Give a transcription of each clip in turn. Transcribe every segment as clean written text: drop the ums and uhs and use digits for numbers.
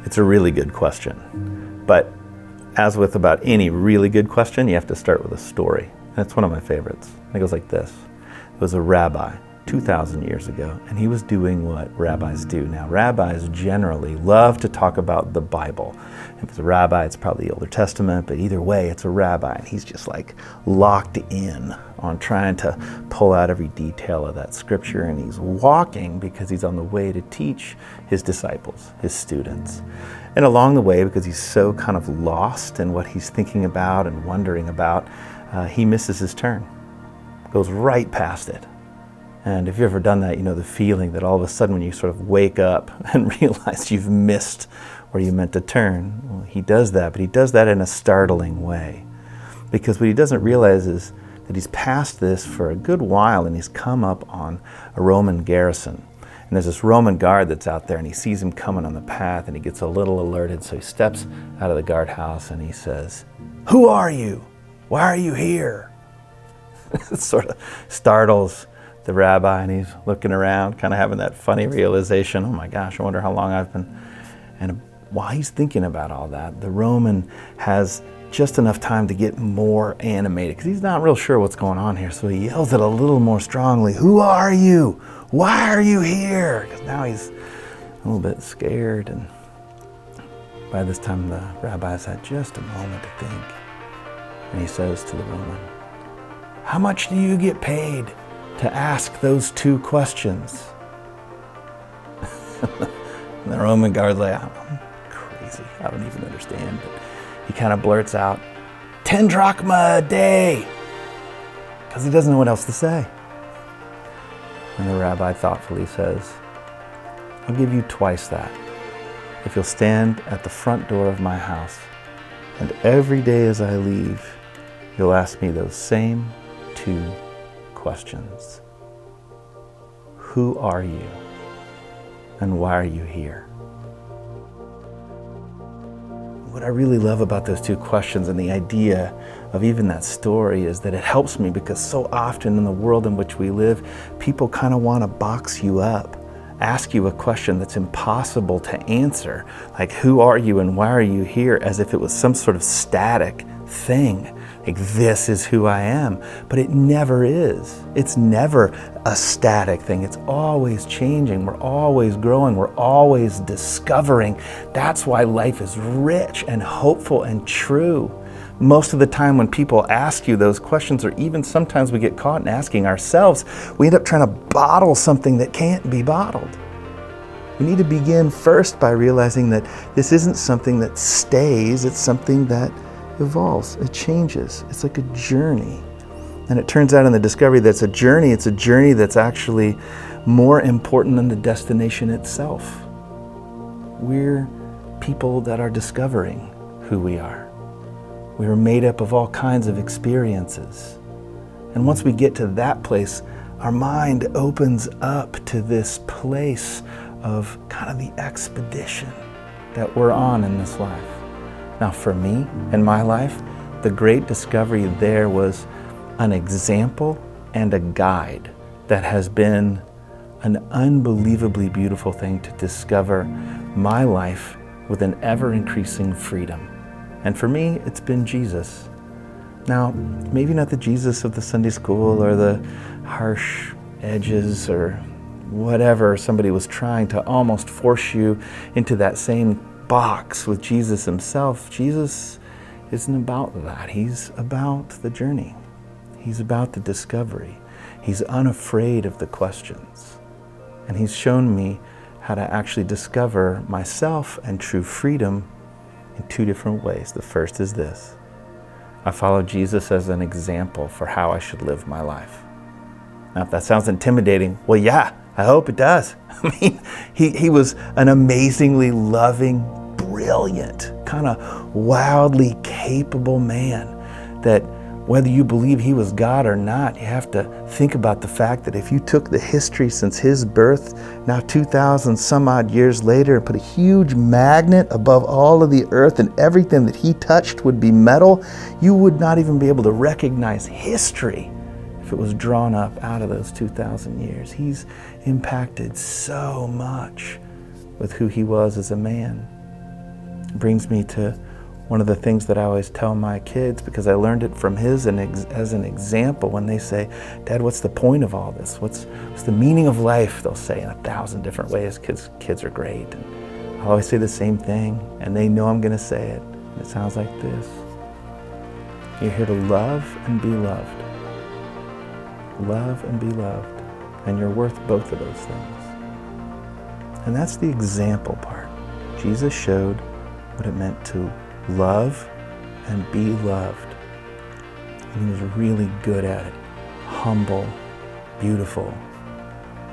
It's a really good question. But as with about any really good question, you have to start with a story. That's one of my favorites. It goes like this. It was a rabbi 2,000 years ago, and he was doing what rabbis do. Now, rabbis generally love to talk about the Bible. If it's a rabbi, it's probably the Old Testament, but either way, it's a rabbi, and he's just like locked in on trying to pull out every detail of that scripture, and he's walking because he's on the way to teach his disciples, his students. And along the way, because he's so kind of lost in what he's thinking about and wondering about, he misses his turn, goes right past it. And if you've ever done that, you know the feeling that all of a sudden when you sort of wake up and realize you've missed where you meant to turn. Well, he does that, but he does that in a startling way. Because what he doesn't realize is that he's passed this for a good while, and he's come up on a Roman garrison. And there's this Roman guard that's out there, and he sees him coming on the path, and he gets a little alerted, so he steps out of the guardhouse and he says, "Who are you? Why are you here?" It sort of startles the rabbi, and he's looking around, kind of having that funny realization, oh my gosh, I wonder how long I've been. And while he's thinking about all that, the Roman has just enough time to get more animated, because he's not real sure what's going on here. So he yells it a little more strongly, "Who are you? Why are you here?" Because now he's a little bit scared. And by this time, the rabbi's had just a moment to think. And he says to the Roman, "How much do you get paid to ask those two questions?" And the Roman guard's like, "I'm crazy, I don't even understand." But he kind of blurts out, 10 drachma a day, because he doesn't know what else to say. And the rabbi thoughtfully says, "I'll give you twice that if you'll stand at the front door of my house, and every day as I leave, you'll ask me those same two questions. Who are you? And why are you here?" What I really love about those two questions and the idea of even that story is that it helps me, because so often in the world in which we live, people kind of want to box you up, ask you a question that's impossible to answer, like who are you and why are you here, as if it was some sort of static thing. Like, this is who I am. But it never is. It's never a static thing. It's always changing. We're always growing. We're always discovering. That's why life is rich and hopeful and true. Most of the time when people ask you those questions, or even sometimes we get caught in asking ourselves, we end up trying to bottle something that can't be bottled. We need to begin first by realizing that this isn't something that stays. It's something that evolves, it changes. It's like a journey. And it turns out in the discovery that it's a journey that's actually more important than the destination itself. We're people that are discovering who we are. We are made up of all kinds of experiences. And once we get to that place, our mind opens up to this place of kind of the expedition that we're on in this life. Now, for me, in my life, the great discovery there was an example and a guide that has been an unbelievably beautiful thing to discover my life with an ever-increasing freedom. And for me, it's been Jesus. Now, maybe not the Jesus of the Sunday school or the harsh edges or whatever somebody was trying to almost force you into that same box with Jesus himself. Jesus isn't about that. He's about the journey. He's about the discovery. He's unafraid of the questions. And he's shown me how to actually discover myself and true freedom in two different ways. The first is this. I follow Jesus as an example for how I should live my life. Now, if that sounds intimidating, well, yeah, I hope it does. I mean, he was an amazingly loving, brilliant, kind of wildly capable man that whether you believe he was God or not, you have to think about the fact that if you took the history since his birth, now 2,000 some odd years later, and put a huge magnet above all of the earth and everything that he touched would be metal, you would not even be able to recognize history if it was drawn up out of those 2,000 years. He's impacted so much with who he was as a man. It brings me to one of the things that I always tell my kids, because I learned it from his as an example, when they say, Dad, what's the point of all this? What's the meaning of life? They'll say in 1,000 different ways. Kids are great. And I'll always say the same thing, and they know I'm going to say it. And it sounds like this. You're here to love and be loved. Love and be loved. And you're worth both of those things. And that's the example part. Jesus showed what it meant to love and be loved. And he was really good at it. Humble, beautiful.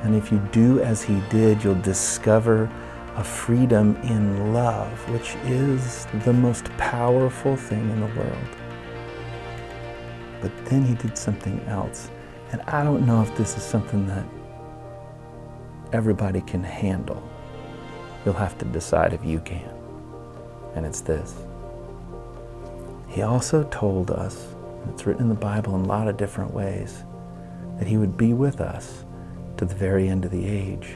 And if you do as he did, you'll discover a freedom in love, which is the most powerful thing in the world. But then he did something else. And I don't know if this is something that everybody can handle. You'll have to decide if you can. And it's this. He also told us, and it's written in the Bible in a lot of different ways, that he would be with us to the very end of the age.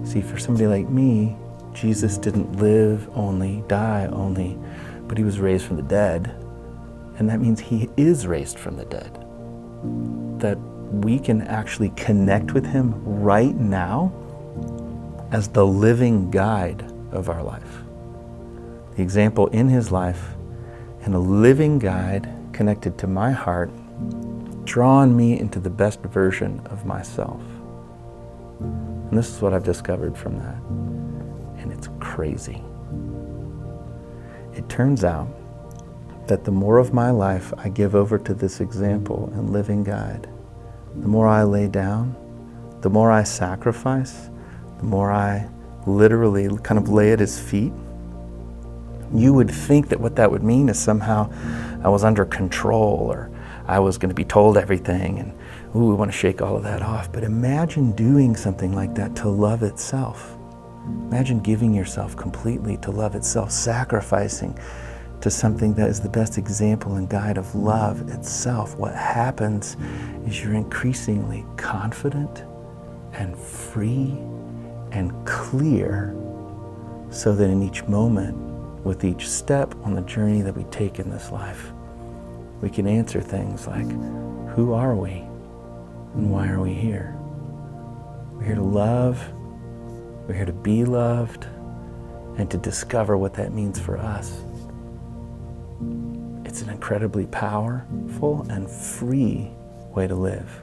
See, for somebody like me, Jesus didn't live only, die only, but he was raised from the dead. And that means he is raised from the dead. That we can actually connect with him right now as the living guide of our life. The example in his life and a living guide connected to my heart, drawn me into the best version of myself. And this is what I've discovered from that. And it's crazy. It turns out that the more of my life I give over to this example and living guide, the more I lay down, the more I sacrifice, the more I literally kind of lay at his feet. You would think that what that would mean is somehow I was under control, or I was going to be told everything, and we want to shake all of that off. But imagine doing something like that to love itself. Imagine giving yourself completely to love itself, sacrificing to something that is the best example and guide of love itself. What happens is you're increasingly confident and free and clear, so that in each moment, with each step on the journey that we take in this life, we can answer things like, who are we and why are we here? We're here to love, we're here to be loved, and to discover what that means for us. It's an incredibly powerful and free way to live.